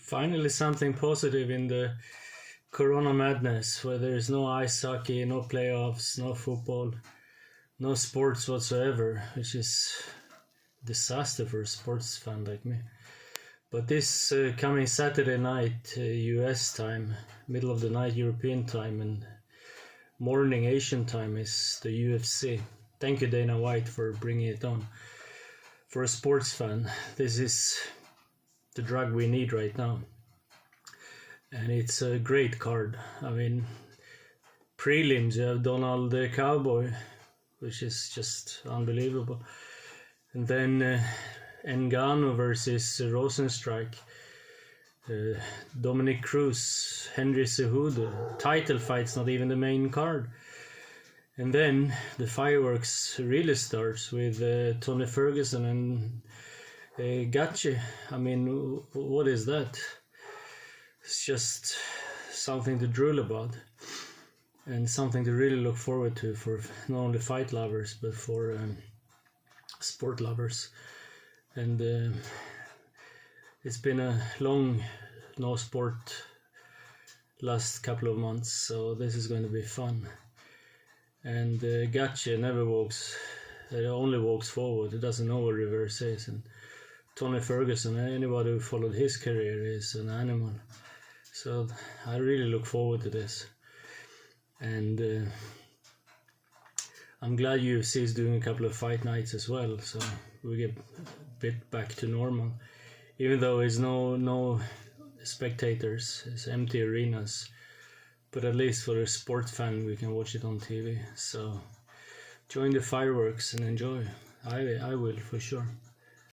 Finally something positive in the Corona madness, where there is no ice hockey, no playoffs, no football, no sports whatsoever, which is disaster for a sports fan like me. But this coming Saturday night, US time, middle of the night European time, and morning Asian time is the UFC. Thank you, Dana White, for bringing it on. For a sports fan, this is the drug we need right now. And it's a great card. I mean, prelims, you have Donald the Cowboy, which is just unbelievable. And then Ngannou versus Rosenstrike. Dominic Cruz, Henry Cejudo. Title fight's not even the main card. And then the fireworks really starts with Tony Ferguson and Gaethje. I mean, what is that? It's just something to drool about, and something to really look forward to for not only fight lovers but for sport lovers. And it's been a long no sport last couple of months, so this is going to be fun. And Gaethje never only walks forward. He doesn't know what reverse is. And Tony Ferguson, anybody who followed his career, is an animal. So I really look forward to this. And I'm glad UFC is doing a couple of fight nights as well, so we get a bit back to normal. Even though it's no spectators, it's empty arenas. But at least for a sports fan, we can watch it on TV. So join the fireworks and enjoy. I will, for sure.